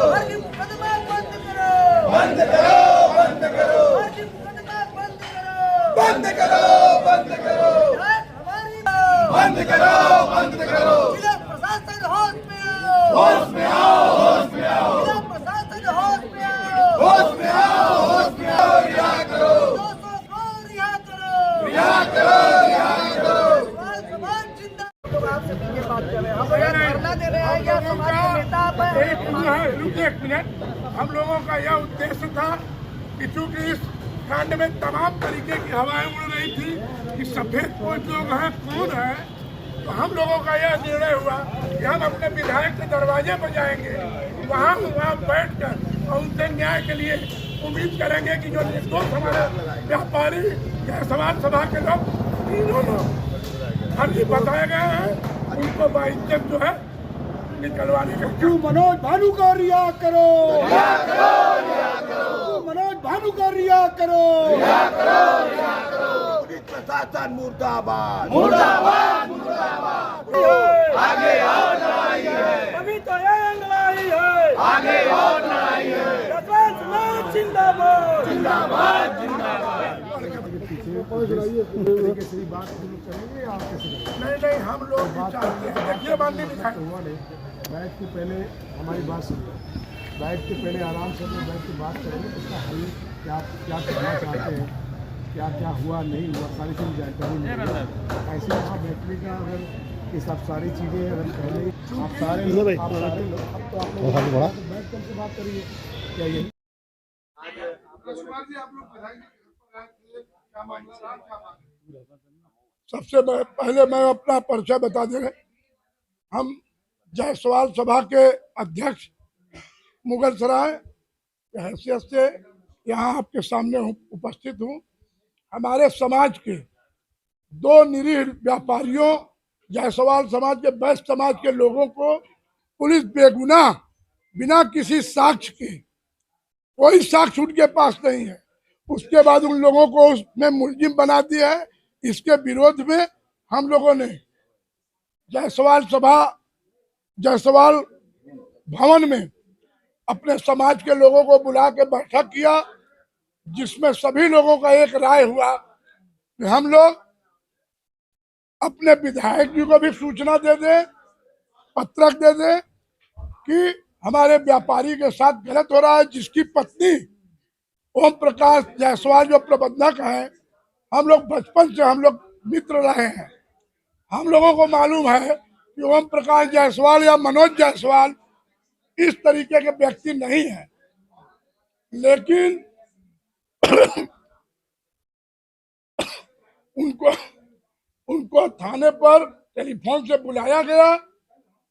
फर्जी मुकदमा बंद करो, बंद करो, बंद करो, फर्जी मुकदमा बंद करो, बंद करो, बंद करो, हमारी बंद करो, बंद करो। जिला प्रशासन होश में आओ, होश में आओ, होश में आओ, जिला प्रशासन होश में आओ, होश में आओ, होश में आओ। रिहा करो, दोषों को रिहा करो, रिहा करो, रिहा करो। समाज जिंदाबाद। तो आपसे पीछे बात कर रहे हैं, हम लोग धरना दे रहे हैं या समाज के नेता आप हैं? रुकिए एक मिनट। हम लोगों का यह उद्देश्य था कि चूंकि इस कांड में तमाम तरीके की हवाएं उड़ रही थी कि सफेद पोश लोग हैं कौन है, तो हम लोगों का यह निर्णय हुआ कि हम अपने विधायक के दरवाजे पर जाएंगे, वहाँ बैठकर और उनसे न्याय के लिए उम्मीद करेंगे कि जो निर्दोष हमारे व्यापारी या समाज सभा के लोग तीनों लोग फर्जी बताए गए हैं, उनको बाइज्जत जो है निकलवाने का। क्यों मनोज भानु का रिहा करो, रिहा करो, रिहा करो, क्यों मनोज भानु का रिहा करो, रिहा करो, रिहा करो। पुलिस प्रशासन मुर्दाबाद, मुर्दाबाद, मुर्दाबाद। आगे और लड़ाई है, अभी तो ये लड़ाई है, आगे और लड़ाई है। जसवंत समाज जिंदाबाद, जिंदाबाद, जिंदाबाद। नहीं हम लोग भी चाहते हैं। देखिए माननीय विधायक, बैठ के पहले हमारी बात सुनिए, बैठ के पहले आराम से हम बैठ के बात करेंगे उसका हल क्या क्या करना चाहते हैं, क्या क्या हुआ नहीं हुआ, सारी चीज़ जानकारी मिलेगी। ऐसे यहाँ बैठने का अगर ये सब सारी चीज़ें अगर पहले आप सारे लोग अब तो आप लोग बैठ करके बात करिए। क्या यही सबसे पहले मैं अपना परिचय बता दे रहे, हम जायसवाल सभा के अध्यक्ष मुगल सराय की हैसियत से यहाँ आपके सामने उपस्थित हूँ। हमारे समाज के दो निरीह व्यापारियों, जायसवाल समाज के वैश्य समाज के लोगों को पुलिस बेगुनाह बिना किसी साक्ष्य के, कोई साक्ष्य उनके पास नहीं है, उसके बाद उन लोगों को उसमें मुलजिम बना दिया है। इसके विरोध में हम लोगों ने जायसवाल भवन में अपने समाज के लोगों को बुला के बैठक किया, जिसमें सभी लोगों का एक राय हुआ कि हम लोग अपने विधायक जी को भी सूचना दे दें, पत्रक दे दें कि हमारे व्यापारी के साथ गलत हो रहा है, जिसकी पत्नी ओम प्रकाश जायसवाल जो प्रबंधक है, हम लोग बचपन से हम लोग मित्र रहे हैं। हम लोगों को मालूम है कि ओम प्रकाश जायसवाल या मनोज जायसवाल इस तरीके के व्यक्ति नहीं है, लेकिन उनको थाने पर टेलीफोन से बुलाया गया,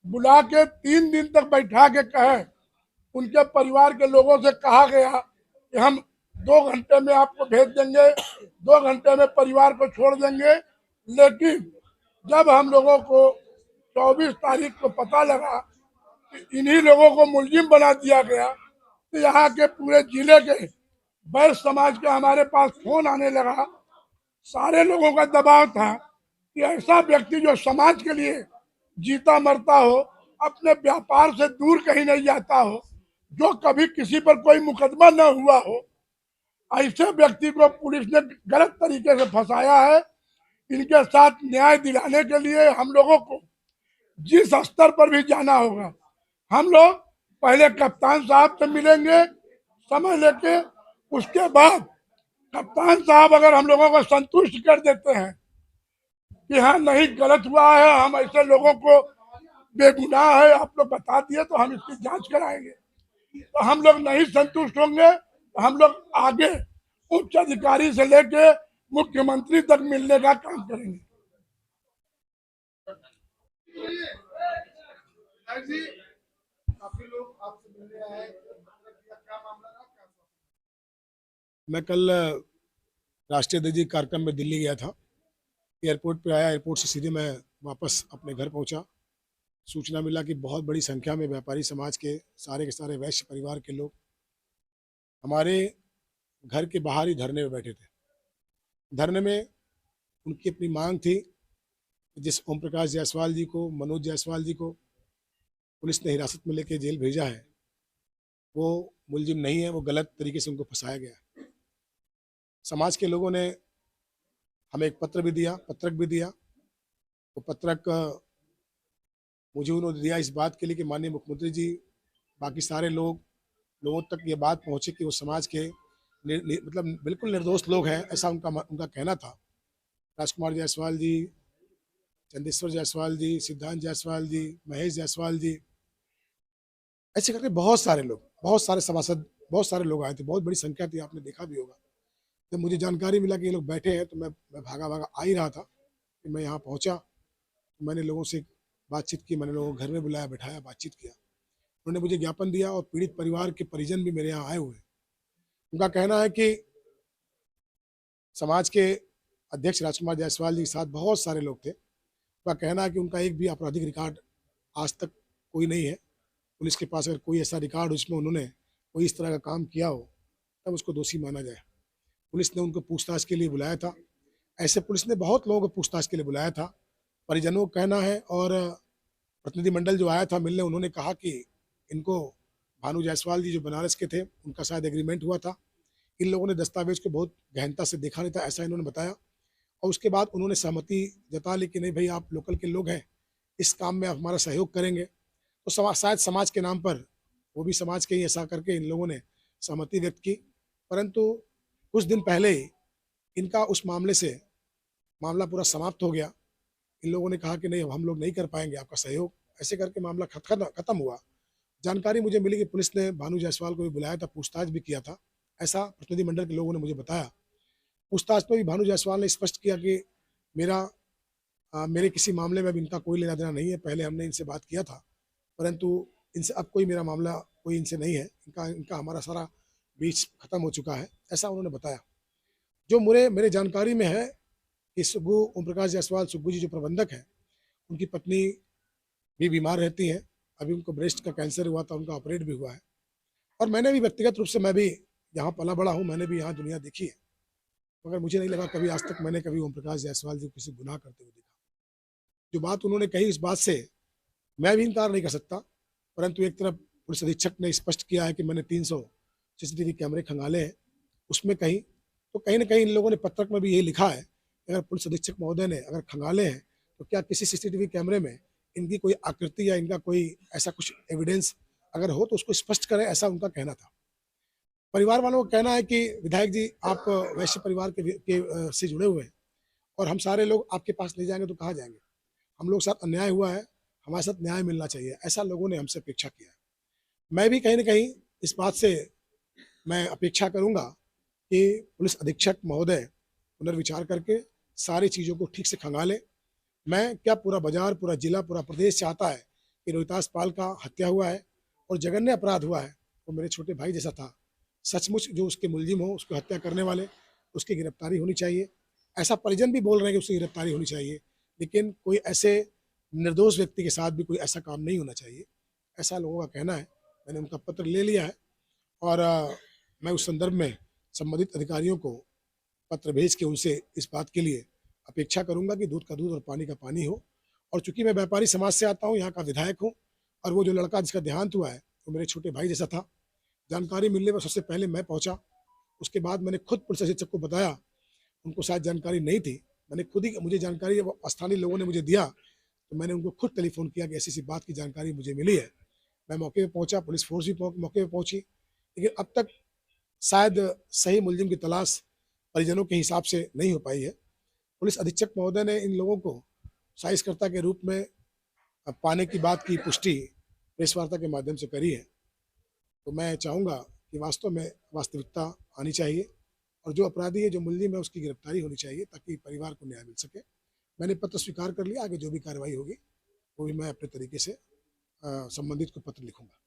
बुला के 3 दिन तक बैठा के कहे, उनके परिवार के लोगों से कहा गया कि हम 2 घंटे में आपको भेज देंगे, 2 घंटे में परिवार को छोड़ देंगे। लेकिन जब हम लोगों को 24 तारीख को पता लगा कि इन्हीं लोगों को मुलजिम बना दिया गया, तो यहाँ के पूरे जिले के वैश्य समाज के हमारे पास फोन आने लगा। सारे लोगों का दबाव था कि ऐसा व्यक्ति जो समाज के लिए जीता मरता हो, अपने व्यापार से दूर कहीं नहीं जाता हो, जो कभी किसी पर कोई मुकदमा न हुआ हो, ऐसे व्यक्ति को पुलिस ने गलत तरीके से फंसाया है। इनके साथ न्याय दिलाने के लिए हम लोगों को जिस स्तर पर भी जाना होगा, हम लोग पहले कप्तान साहब से मिलेंगे समय लेके, उसके बाद कप्तान साहब अगर हम लोगों को संतुष्ट कर देते हैं कि हाँ नहीं गलत हुआ है, हम ऐसे लोगों को बेगुनाह है आप लोग बता दिए, तो हम इसकी जांच कराएंगे। तो हम लोग नहीं संतुष्ट होंगे तो हम लोग आगे उच्च अधिकारी से लेके मुख्यमंत्री तक मिलने का काम करेंगे। मैं कल राष्ट्रीय ध्वज कार्यक्रम में दिल्ली गया था, एयरपोर्ट पे आया, एयरपोर्ट से सीधे मैं वापस अपने घर पहुंचा। सूचना मिला कि बहुत बड़ी संख्या में व्यापारी समाज के सारे वैश्य परिवार के लोग हमारे घर के बाहर ही धरने में बैठे थे। धरने में उनकी अपनी मांग थी, जिस ओम प्रकाश जायसवाल जी को, मनोज जायसवाल जी को पुलिस ने हिरासत में लेके जेल भेजा है, वो मुलजिम नहीं है, वो गलत तरीके से उनको फंसाया गया है। समाज के लोगों ने हमें एक पत्र भी दिया, पत्रक भी दिया। वो पत्रक मुझे उन्होंने दिया इस बात के लिए कि माननीय मुख्यमंत्री जी, बाकी सारे लोगों तक ये बात पहुँचे कि वो समाज के मतलब बिल्कुल निर्दोष लोग हैं, ऐसा उनका कहना था। राजकुमार जायसवाल जी, चंदेश्वर जायसवाल जी, सिद्धांत जायसवाल जी, महेश जायसवाल जी, ऐसे करके बहुत सारे लोग, बहुत सारे सभासद, बहुत सारे लोग आए थे, बहुत बड़ी संख्या थी, आपने देखा भी होगा। जब मुझे जानकारी मिला कि ये लोग बैठे हैं तो मैं भागा भागा आ ही रहा था कि मैं यहाँ पहुँचा। तो मैंने लोगों से बातचीत की, मैंने लोगों को घर में बुलाया, बैठाया, बातचीत किया। उन्होंने मुझे ज्ञापन दिया और पीड़ित परिवार के परिजन भी मेरे यहाँ आए हुए हैं। उनका कहना है कि समाज के अध्यक्ष राजकुमार जायसवाल जी के साथ बहुत सारे लोग थे। उनका कहना है कि उनका एक भी आपराधिक रिकॉर्ड आज तक कोई नहीं है। पुलिस के पास अगर कोई ऐसा रिकॉर्ड उसमें उन्होंने कोई इस तरह का काम किया हो तब उसको दोषी माना जाए। पुलिस ने उनको पूछताछ के लिए बुलाया था। ऐसे पुलिस ने बहुत लोगों को पूछताछ के लिए बुलाया था। परिजनों का कहना है और प्रतिनिधिमंडल जो आया था मिलने, उन्होंने कहा कि इनको भानु जायसवाल जी जो बनारस के थे, उनका शायद एग्रीमेंट हुआ था। इन लोगों ने दस्तावेज को बहुत गहनता से देखा नहीं था, ऐसा इन्होंने बताया। और उसके बाद उन्होंने सहमति जता ली कि नहीं भाई, आप लोकल के लोग हैं, इस काम में आप हमारा सहयोग करेंगे। तो शायद समाज के नाम पर, वो भी समाज के ही ऐसा करके इन लोगों ने सहमति व्यक्त की। परंतु कुछ दिन पहले ही इनका उस मामले से मामला पूरा समाप्त हो गया। इन लोगों ने कहा कि नहीं, अब हम लोग नहीं कर पाएंगे आपका सहयोग, ऐसे करके मामला खत्म हुआ। जानकारी मुझे मिली कि पुलिस ने भानु जायसवाल को भी बुलाया था, पूछताछ भी किया था, ऐसा प्रतिनिधिमंडल के लोगों ने मुझे बताया। पूछताछ में भी भानु जायसवाल ने स्पष्ट किया कि मेरे किसी मामले में भी इनका कोई लेना देना नहीं है। पहले हमने इनसे बात किया था, परंतु इनसे अब कोई मेरा मामला कोई इनसे नहीं है। इनका हमारा सारा बीच खत्म हो चुका है, ऐसा उन्होंने बताया। जो मेरे जानकारी में है कि सुब्बू ओम प्रकाश जायसवाल, सुब्बू जी जो प्रबंधक हैं, उनकी पत्नी भी बीमार रहती हैं। अभी उनको ब्रेस्ट का कैंसर हुआ था, उनका ऑपरेट भी हुआ है। और मैंने भी व्यक्तिगत रूप से, मैं भी यहाँ पला बड़ा हूँ, मैंने भी यहाँ दुनिया देखी है, मगर मुझे नहीं लगा कभी आज तक मैंने कभी ओम प्रकाश जायसवाल जी को किसी गुनाह करते हुए देखा। जो बात उन्होंने कही, इस बात से मैं भी इनकार नहीं कर सकता। परंतु एक तरफ पुलिस अधीक्षक ने स्पष्ट किया है कि मैंने 300 CCTV कैमरे खंगाले हैं, उसमें कहीं ना कहीं इन लोगों ने पत्रक में भी यही लिखा है कि अगर पुलिस अधीक्षक महोदय ने अगर खंगाले हैं तो क्या किसी CCTV कैमरे में इनकी कोई आकृति या इनका कोई ऐसा कुछ एविडेंस अगर हो तो उसको स्पष्ट करें, ऐसा उनका कहना था। परिवार वालों का कहना है कि विधायक जी, आप वैश्य परिवार के से जुड़े हुए हैं और हम सारे लोग आपके पास नहीं जाएंगे तो कहाँ जाएंगे। हम लोग साथ अन्याय हुआ है, हमारे साथ न्याय मिलना चाहिए, ऐसा लोगों ने हमसे अपेक्षा किया है। मैं भी कहीं ना कहीं इस बात से मैं अपेक्षा करूंगा कि पुलिस अधीक्षक महोदय पुनर्विचार करके सारी चीज़ों को ठीक से खंगाले। मैं क्या, पूरा बाजार, पूरा जिला, पूरा प्रदेश चाहता है कि रोहितास पाल का हत्या हुआ है और जघन्य अपराध हुआ है, वो मेरे छोटे भाई जैसा था। सचमुच जो उसके मुलजिम हो, उसको हत्या करने वाले, उसकी गिरफ्तारी होनी चाहिए। ऐसा परिजन भी बोल रहे हैं कि उसकी गिरफ्तारी होनी चाहिए, लेकिन कोई ऐसे निर्दोष व्यक्ति के साथ भी कोई ऐसा काम नहीं होना चाहिए, ऐसा लोगों का कहना है। मैंने उनका पत्र ले लिया है और मैं उस संदर्भ में संबंधित अधिकारियों को पत्र भेज के उनसे इस बात के लिए अपेक्षा करूंगा कि दूध का दूध और पानी का पानी हो। और चूंकि मैं व्यापारी समाज से आता हूं, यहाँ का विधायक हूं, और वो जो लड़का जिसका देहांत हुआ है वो मेरे छोटे भाई जैसा था। जानकारी मिलने पर सबसे पहले मैं पहुंचा, उसके बाद मैंने खुद पुलिस अधीक्षक को बताया। उनको शायद जानकारी नहीं थी, मैंने खुद ही, मुझे जानकारी स्थानीय लोगों ने मुझे दिया तो मैंने उनको खुद टेलीफोन किया कि ऐसी बात की जानकारी मुझे मिली है। मैं मौके पर पहुंचा, पुलिस फोर्स भी मौके पर पहुंची, लेकिन अब तक शायद सही मुलजिम की तलाश परिजनों के हिसाब से नहीं हो पाई है। पुलिस अधीक्षक महोदय ने इन लोगों को साजिशकर्ता के रूप में पाने की बात की पुष्टि प्रेस वार्ता के माध्यम से करी है। तो मैं चाहूँगा कि वास्तव में वास्तविकता आनी चाहिए और जो अपराधी है, जो मुलजिम है, उसकी गिरफ्तारी होनी चाहिए ताकि परिवार को न्याय मिल सके। मैंने पत्र स्वीकार कर लिया, आगे जो भी कार्रवाई होगी वो भी मैं अपने तरीके से संबंधित को पत्र लिखूंगा।